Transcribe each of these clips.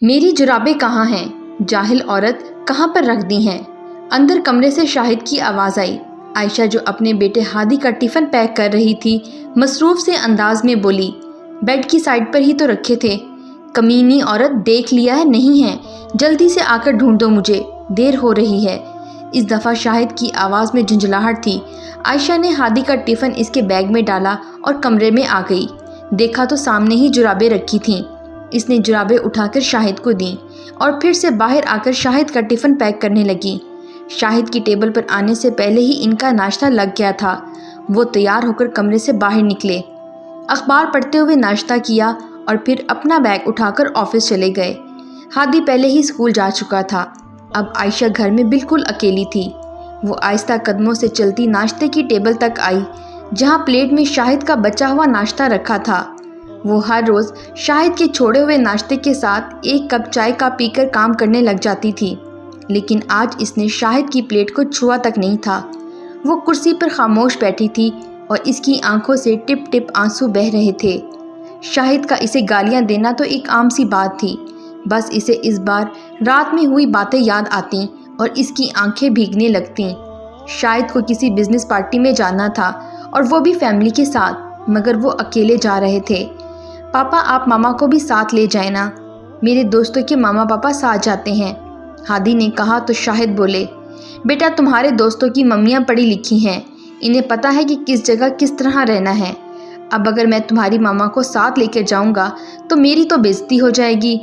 میری جرابیں کہاں ہیں؟ جاہل عورت کہاں پر رکھ دی ہیں؟ اندر کمرے سے شاہد کی آواز آئی۔ عائشہ جو اپنے بیٹے ہادی کا ٹفن پیک کر رہی تھی مصروف سے انداز میں بولی، بیڈ کی سائڈ پر ہی تو رکھے تھے۔ کمینی عورت، دیکھ لیا ہے نہیں ہے؟ جلدی سے آ کر ڈھونڈ دو مجھے، دیر ہو رہی ہے۔ اس دفعہ شاہد کی آواز میں جھنجھلاہٹ تھی۔ عائشہ نے ہادی کا ٹفن اس کے بیگ میں ڈالا اور کمرے میں آ گئی۔ دیکھا تو سامنے ہی جرابیں رکھی تھیں۔ اس نے جرابیں اٹھا کر شاہد کو دیں اور پھر سے باہر آ کر شاہد کا ٹفن پیک کرنے لگی۔ شاہد کی ٹیبل پر آنے سے پہلے ہی ان کا ناشتہ لگ گیا تھا۔ وہ تیار ہو کر کمرے سے باہر نکلے، اخبار پڑھتے ہوئے ناشتہ کیا اور پھر اپنا بیگ اٹھا کر آفس چلے گئے۔ ہادی پہلے ہی اسکول جا چکا تھا۔ اب عائشہ گھر میں بالکل اکیلی تھی۔ وہ آہستہ قدموں سے چلتی ناشتے کی ٹیبل تک آئی جہاں پلیٹ میں شاہد کا بچا ہوا ناشتہ رکھا تھا۔ وہ ہر روز شاہد کے چھوڑے ہوئے ناشتے کے ساتھ ایک کپ چائے کا پی کر کام کرنے لگ جاتی تھی، لیکن آج اس نے شاہد کی پلیٹ کو چھوا تک نہیں تھا۔ وہ کرسی پر خاموش بیٹھی تھی اور اس کی آنکھوں سے ٹپ ٹپ آنسو بہہ رہے تھے۔ شاہد کا اسے گالیاں دینا تو ایک عام سی بات تھی، بس اسے اس بار رات میں ہوئی باتیں یاد آتیں اور اس کی آنکھیں بھیگنے لگتیں۔ شاہد کو کسی بزنس پارٹی میں جانا تھا اور وہ بھی فیملی کے ساتھ، مگر وہ اکیلے جا رہے تھے۔ پاپا آپ ماما کو بھی ساتھ لے جائیں نا، میرے دوستوں کے ماما پاپا ساتھ جاتے ہیں، ہادی نے کہا تو شاہد بولے، بیٹا تمہارے دوستوں کی ممیاں پڑھی لکھی ہیں، انہیں پتہ ہے کہ کس جگہ کس طرح رہنا ہے۔ اب اگر میں تمہاری ماما کو ساتھ لے کر جاؤں گا تو میری تو بےعزتی ہو جائے گی۔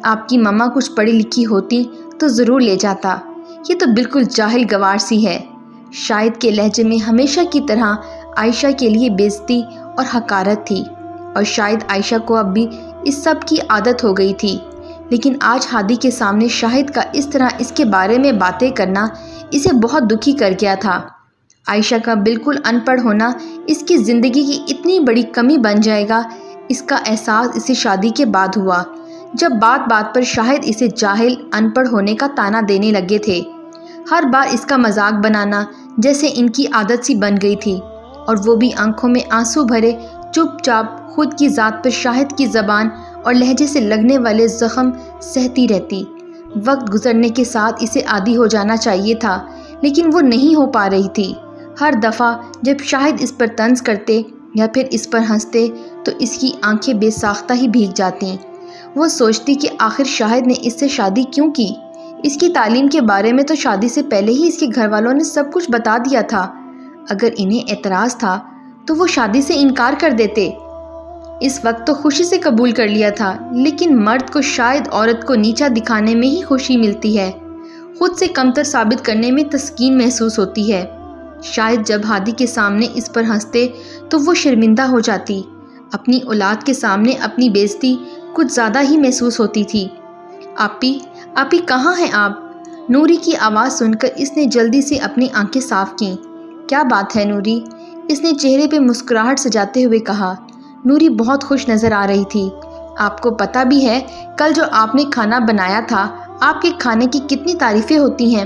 آپ کی ماما کچھ پڑھی لکھی ہوتی تو ضرور لے جاتا، یہ تو بالکل جاہل گوار سی ہے۔ شاہد کے لہجے میں ہمیشہ کی طرح عائشہ کے لیے بےعزتی اور حقارت تھی، اور شاید عائشہ کو اب بھی اس سب کی عادت ہو گئی تھی، لیکن آج ہادی کے سامنے شاہد کا اس طرح اس کے بارے میں باتیں کرنا اسے بہت دکھی کر گیا تھا۔ عائشہ کا بالکل ان پڑھ ہونا اس کی زندگی کی اتنی بڑی کمی بن جائے گا، اس کا احساس اسے شادی کے بعد ہوا، جب بات بات پر شاہد اسے جاہل ان پڑھ ہونے کا طعنہ دینے لگے تھے۔ ہر بار اس کا مذاق بنانا جیسے ان کی عادت سی بن گئی تھی، اور وہ بھی آنکھوں میں آنسو بھرے چپ چاپ خود کی ذات پر شاہد کی زبان اور لہجے سے لگنے والے زخم سہتی رہتی۔ وقت گزرنے کے ساتھ اسے عادی ہو جانا چاہیے تھا، لیکن وہ نہیں ہو پا رہی تھی۔ ہر دفعہ جب شاہد اس پر طنز کرتے یا پھر اس پر ہنستے تو اس کی آنکھیں بے ساختہ ہی بھیگ جاتیں۔ وہ سوچتی کہ آخر شاہد نے اس سے شادی کیوں کی؟ اس کی تعلیم کے بارے میں تو شادی سے پہلے ہی اس کے گھر والوں نے سب کچھ بتا دیا تھا۔ اگر انہیں اعتراض تھا تو وہ شادی سے انکار کر دیتے۔ اس وقت تو خوشی سے قبول کر لیا تھا، لیکن مرد کو شاید عورت کو نیچا دکھانے میں ہی خوشی ملتی ہے، خود سے کمتر ثابت کرنے میں تسکین محسوس ہوتی ہے۔ شاید جب ہادی کے سامنے اس پر ہنستے تو وہ شرمندہ ہو جاتی، اپنی اولاد کے سامنے اپنی بےعزتی کچھ زیادہ ہی محسوس ہوتی تھی۔ آپی کہاں ہیں آپ؟ نوری کی آواز سن کر اس نے جلدی سے اپنی آنکھیں صاف کیں۔ کیا بات ہے نوری؟ اس نے چہرے پہ مسکراہٹ سجاتے ہوئے کہا۔ نوری بہت خوش نظر آ رہی تھی۔ آپ کو پتہ بھی ہے کل جو آپ نے کھانا بنایا تھا، آپ کے کھانے کی کتنی تعریفیں ہوتی ہیں۔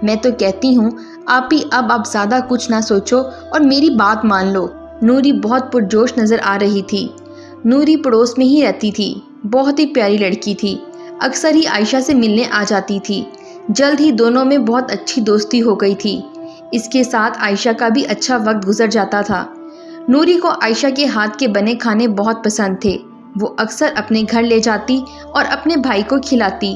میں تو کہتی ہوں آپی اب آپ زیادہ کچھ نہ سوچو اور میری بات مان لو۔ نوری بہت پرجوش نظر آ رہی تھی۔ نوری پڑوس میں ہی رہتی تھی، بہت ہی پیاری لڑکی تھی، اکثر ہی عائشہ سے ملنے آ جاتی تھی۔ جلد ہی دونوں میں بہت اچھی دوستی ہو گئی تھی۔ اس کے ساتھ عائشہ کا بھی اچھا وقت گزر جاتا تھا۔ نوری کو عائشہ کے ہاتھ کے بنے کھانے بہت پسند تھے۔ وہ اکثر اپنے گھر لے جاتی اور اپنے بھائی کو کھلاتی۔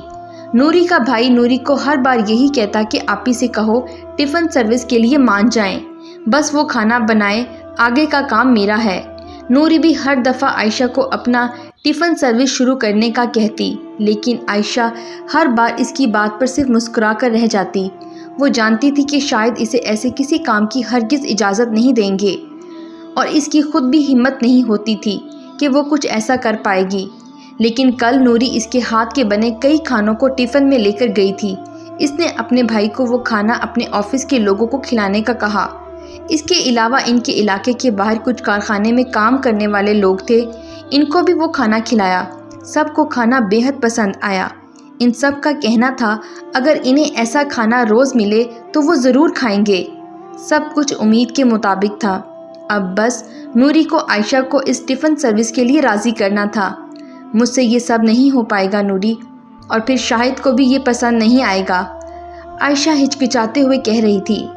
نوری کا بھائی نوری کو ہر بار یہی کہتا کہ آپی سے کہو ٹفن سروس کے لیے مان جائیں، بس وہ کھانا بنائے، آگے کا کام میرا ہے۔ نوری بھی ہر دفعہ عائشہ کو اپنا ٹفن سروس شروع کرنے کا کہتی، لیکن عائشہ ہر بار اس کی بات پر صرف مسکرا کر رہ جاتی۔ وہ جانتی تھی کہ شاید اسے ایسے کسی کام کی ہرگز اجازت نہیں دیں گے، اور اس کی خود بھی ہمت نہیں ہوتی تھی کہ وہ کچھ ایسا کر پائے گی۔ لیکن کل نوری اس کے ہاتھ کے بنے کئی کھانوں کو ٹفن میں لے کر گئی تھی۔ اس نے اپنے بھائی کو وہ کھانا اپنے آفس کے لوگوں کو کھلانے کا کہا۔ اس کے علاوہ ان کے علاقے کے باہر کچھ کارخانے میں کام کرنے والے لوگ تھے، ان کو بھی وہ کھانا کھلایا۔ سب کو کھانا بے حد پسند آیا۔ ان سب کا کہنا تھا اگر انہیں ایسا کھانا روز ملے تو وہ ضرور کھائیں گے۔ سب کچھ امید کے مطابق تھا۔ اب بس نوری کو عائشہ کو اس ٹفن سروس کے لیے راضی کرنا تھا۔ مجھ سے یہ سب نہیں ہو پائے گا نوری، और फिर शाहिद को भी ये पसंद नहीं आएगा। आयशा हिचकिचाते हुए कह रही थी,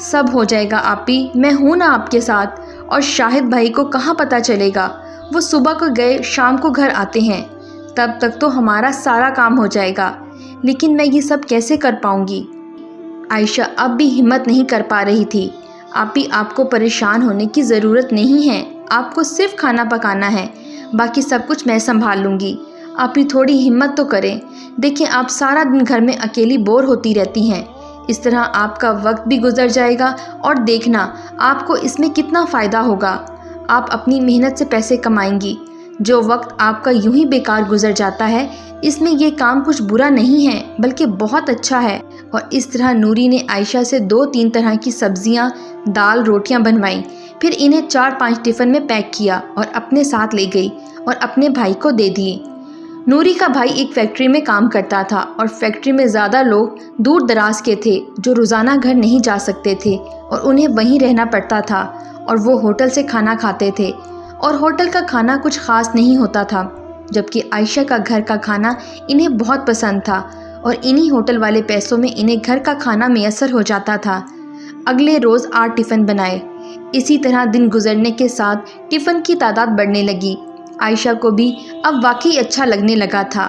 सब हो जाएगा आपी, मैं हूँ ना आपके साथ। और शाहिद भाई को कहाँ पता चलेगा, वो सुबह को गए शाम को घर आते हैं, तब तक तो हमारा सारा काम हो जाएगा। लेकिन मैं ये सब कैसे कर पाऊँगी। आयशा अब भी हिम्मत नहीं कर पा रही थी। आपी, आपको परेशान होने की ज़रूरत नहीं है, आपको सिर्फ खाना पकाना है, बाकी सब कुछ मैं संभाल लूँगी। आप भी थोड़ी हिम्मत तो करें। देखिए, आप सारा दिन घर में अकेली बोर होती रहती हैं, इस तरह आपका वक्त भी गुजर जाएगा और देखना आपको इसमें कितना फ़ायदा होगा। आप अपनी मेहनत से पैसे कमाएंगी। जो वक्त आपका यूं ही बेकार गुजर जाता है, इसमें ये काम कुछ बुरा नहीं है, बल्कि बहुत अच्छा है। और इस तरह नूरी ने आयशा से 2-3 तरह की सब्जियां, दाल, रोटियां बनवाईं। फिर इन्हें 4-5 टिफ़िन में पैक किया और अपने साथ ले गई और अपने भाई को दे दिए। नूरी का भाई एक फैक्ट्री में काम करता था और फैक्ट्री में ज़्यादा लोग दूर दराज के थे जो रोज़ाना घर नहीं जा सकते थे और उन्हें वहीं रहना पड़ता था, और वो होटल से खाना खाते थे और होटल का खाना कुछ ख़ास नहीं होता था। जबकि आयशा का घर का खाना इन्हें बहुत पसंद था और इन्हीं होटल वाले पैसों में इन्हें घर का खाना मैसर हो जाता था। अगले रोज़ 8 टिफ़िन बनाए। इसी तरह दिन गुजरने के साथ टिफ़िन की तादाद बढ़ने लगी। आयशा को भी अब वाकई अच्छा लगने लगा था।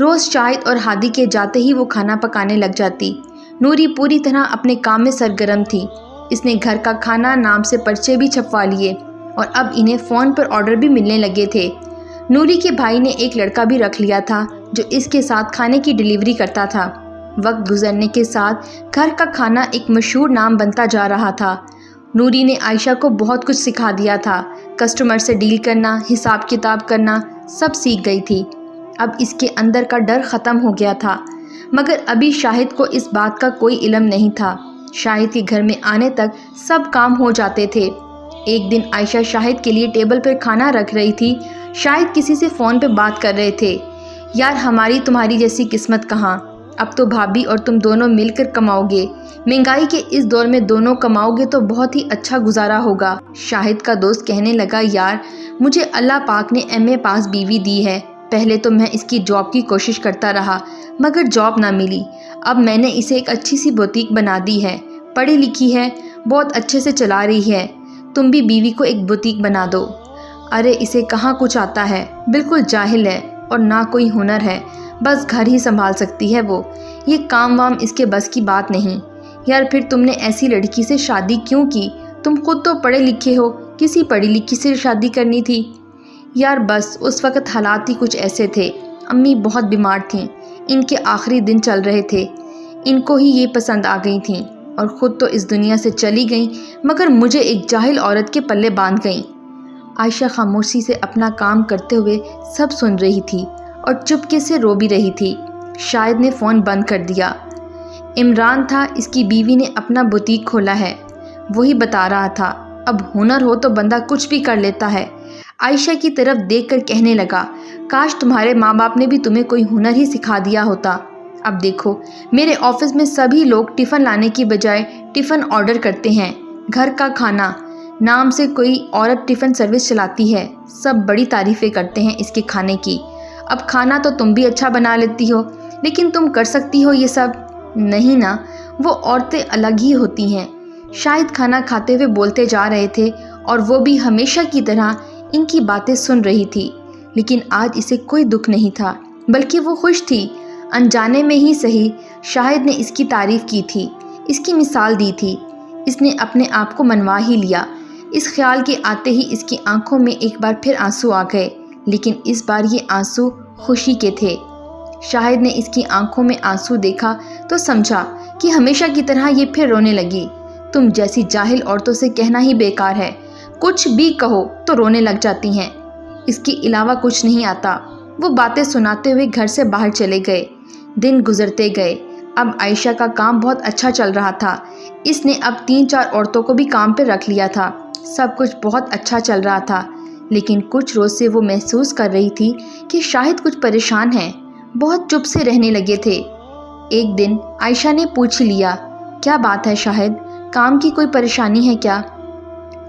रोज़ शाहिद और हादी के जाते ही वो खाना पकाने लग जाती। नूरी पूरी तरह अपने काम में सरगर्म थी। इसने घर का खाना नाम से पर्चे भी छपवा लिए और अब इन्हें फ़ोन पर ऑर्डर भी मिलने लगे थे। नूरी के भाई ने एक लड़का भी रख लिया था जो इसके साथ खाने की डिलीवरी करता था। वक्त गुजरने के साथ घर का खाना एक मशहूर नाम बनता जा रहा था। नूरी ने आयशा को बहुत कुछ सिखा दिया था। कस्टमर से डील करना, हिसाब किताब करना, सब सीख गई थी। अब इसके अंदर का डर ख़त्म हो गया था। मगर अभी शाहिद को इस बात का कोई इल्म नहीं था। शाहिद के घर में आने तक सब काम हो जाते थे। एक दिन आयशा शाहिद के लिए टेबल पर खाना रख रही थी। शाहिद किसी से फ़ोन पे बात कर रहे थे। यार, हमारी तुम्हारी जैसी किस्मत कहाँ, अब तो भाभी और तुम दोनों मिलकर कमाओगे। महंगाई के इस दौर में दोनों कमाओगे तो बहुत ही अच्छा गुजारा होगा। शाहिद का दोस्त कहने लगा, यार मुझे अल्लाह पाक ने MA पास बीवी दी है। पहले तो मैं इसकी जॉब की कोशिश करता रहा मगर जॉब ना मिली। अब मैंने इसे एक अच्छी सी बुटीक बना दी है, पढ़ी लिखी है, बहुत अच्छे से चला रही है। तुम भी बीवी को एक बुटीक बना दो। अरे इसे कहाँ कुछ आता है, बिल्कुल जाहिल है और ना कोई हुनर है, बस घर ही संभाल सकती है वो। ये काम वाम इसके बस की बात नहीं। यार फिर तुमने ऐसी लड़की से शादी क्यों की? तुम खुद तो पढ़े लिखे हो, किसी पढ़ी लिखी से शादी करनी थी। यार बस उस वक़्त हालात ही कुछ ऐसे थे। अम्मी बहुत बीमार थीं, इनके आखिरी दिन चल रहे थे। इनको ही ये पसंद आ गई थीं और ख़ुद तो इस दुनिया से चली गईं, मगर मुझे एक जाहिल औरत के पल्ले बांध गईं। आयशा खामोशी से अपना काम करते हुए सब सुन रही थी और चुपके से रो भी रही थी। शाहिद ने फ़ोन बंद कर दिया। इमरान था, इसकी बीवी ने अपना बुटीक खोला है, वही बता रहा था। अब हुनर हो तो बंदा कुछ भी कर लेता है। आयशा की तरफ देखकर कहने लगा, काश तुम्हारे माँ बाप ने भी तुम्हें कोई हुनर ही सिखा दिया होता। अब देखो, मेरे ऑफिस में सभी लोग टिफ़िन लाने की बजाय टिफ़िन ऑर्डर करते हैं। घर का खाना नाम से कोई औरत टिफ़िन सर्विस चलाती है, सब बड़ी तारीफ़ें करते हैं इसके खाने की। अब खाना तो तुम भी अच्छा बना लेती हो, लेकिन तुम कर सकती हो ये सब? नहीं ना, वो औरतें अलग ही होती हैं। शायद खाना खाते हुए बोलते जा रहे थे और वो भी हमेशा की तरह इनकी बातें सुन रही थी। लेकिन आज इसे कोई दुख नहीं था, बल्कि वो खुश थी। अनजाने में ही सही, शाहिद ने इसकी तारीफ़ की थी, इसकी मिसाल दी थी। इसने अपने आप को मनवा ही लिया। इस ख्याल के आते ही इसकी आंखों में एक बार फिर आंसू आ गए, लेकिन इस बार ये आंसू खुशी के थे। शाहिद ने इसकी आंखों में आंसू देखा तो समझा कि हमेशा की तरह ये फिर रोने लगी। तुम जैसी जाहिल औरतों से कहना ही बेकार है, कुछ भी कहो तो रोने लग जाती हैं, इसके अलावा कुछ नहीं आता। वो बातें सुनाते हुए घर से बाहर चले गए। दिन गुजरते गए। अब आयशा का काम बहुत अच्छा चल रहा था। इसने अब 3-4 औरतों को भी काम पर रख लिया था। सब कुछ बहुत अच्छा चल रहा था, लेकिन कुछ रोज़ से वो महसूस कर रही थी कि शाहिद कुछ परेशान है। बहुत चुप से रहने लगे थे। एक दिन आयशा ने पूछ लिया, क्या बात है शाहिद, काम की कोई परेशानी है क्या?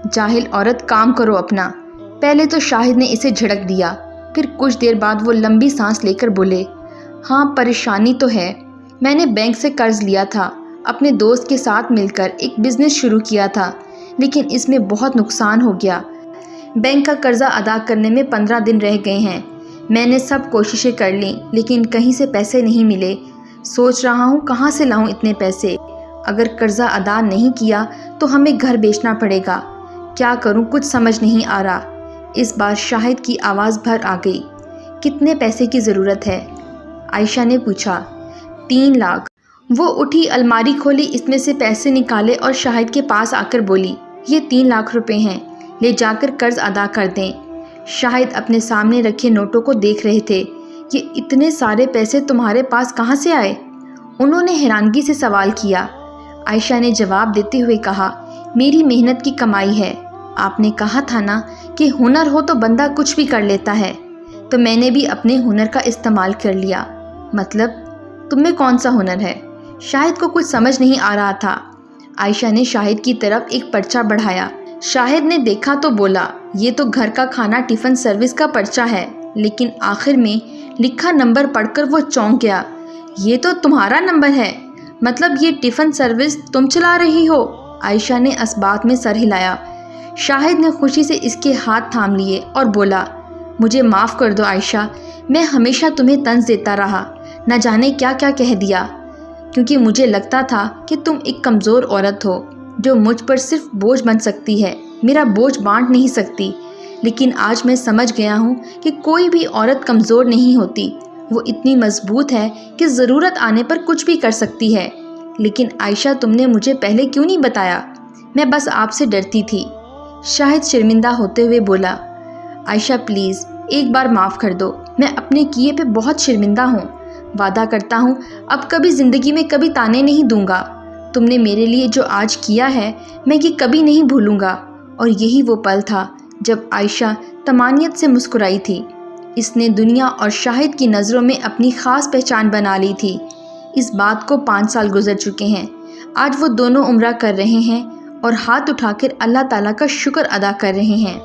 जाहिल औरत, काम करो अपना। पहले तो शाहिद ने इसे झिड़क दिया, फिर कुछ देर बाद वो लंबी सांस लेकर बोले, हाँ, परेशानी तो है। मैंने बैंक से कर्ज लिया था, अपने दोस्त के साथ मिलकर एक बिज़नेस शुरू किया था, लेकिन इसमें बहुत नुकसान हो गया। बैंक का कर्जा अदा करने में 15 दिन रह गए हैं। मैंने सब कोशिशें कर लीं, लेकिन कहीं से पैसे नहीं मिले। सोच रहा हूँ कहाँ से लाऊं इतने पैसे। अगर कर्जा अदा नहीं किया तो हमें घर बेचना पड़ेगा। क्या करूँ, कुछ समझ नहीं आ रहा। इस बार शाहिद की आवाज़ भर आ गई। कितने पैसे की ज़रूरत है? आयशा ने पूछा। 3 लाख। वो उठी, अलमारी खोली, इसमें से पैसे निकाले और शाहिद के पास आकर बोली, ये 3 लाख रुपए हैं, ले जाकर कर्ज अदा कर दें। शाहिद अपने सामने रखे नोटों को देख रहे थे। ये इतने सारे पैसे तुम्हारे पास कहाँ से आए? उन्होंने हैरानगी से सवाल किया। आयशा ने जवाब देते हुए कहा, मेरी मेहनत की कमाई है। आपने कहा था ना कि हुनर हो तो बंदा कुछ भी कर लेता है, तो मैंने भी अपने हुनर का इस्तेमाल कर लिया। मतलब तुम में कौन सा हुनर है? शाहिद को कुछ समझ नहीं आ रहा था। आयशा ने शाहिद की तरफ एक पर्चा बढ़ाया। शाहिद ने देखा तो बोला, ये तो घर का खाना टिफ़िन सर्विस का पर्चा है। लेकिन आखिर में लिखा नंबर पढ़कर वो चौंक गया। ये तो तुम्हारा नंबर है, मतलब ये टिफ़िन सर्विस तुम चला रही हो? आयशा ने इस बात में सर हिलाया। शाहिद ने खुशी से इसके हाथ थाम लिए और बोला, मुझे माफ़ कर दो आयशा, मैं हमेशा तुम्हें तंज देता रहा, न जाने क्या क्या कह दिया, क्योंकि मुझे लगता था कि तुम एक कमज़ोर औरत हो जो मुझ पर सिर्फ बोझ बन सकती है, मेरा बोझ बांट नहीं सकती। लेकिन आज मैं समझ गया हूँ कि कोई भी औरत कमज़ोर नहीं होती, वो इतनी मजबूत है कि ज़रूरत आने पर कुछ भी कर सकती है। लेकिन आयशा, तुमने मुझे पहले क्यों नहीं बताया? मैं बस आपसे डरती थी। शाहिद शर्मिंदा होते हुए बोला, आयशा प्लीज़ एक बार माफ़ कर दो, मैं अपने किए पे बहुत शर्मिंदा हूँ। वादा करता हूँ अब कभी ज़िंदगी में कभी ताने नहीं दूंगा। तुमने मेरे लिए जो आज किया है मैं ये कभी नहीं भूलूंगा। और यही वो पल था जब आयशा तमानियत से मुस्कुराई थी। इसने दुनिया और शाहिद की नज़रों में अपनी ख़ास पहचान बना ली थी। इस बात को 5 साल गुजर चुके हैं। आज वो दोनों उम्रा कर रहे हैं और हाथ उठाकर अल्लाह ताला का शुक्र अदा कर रहे हैं।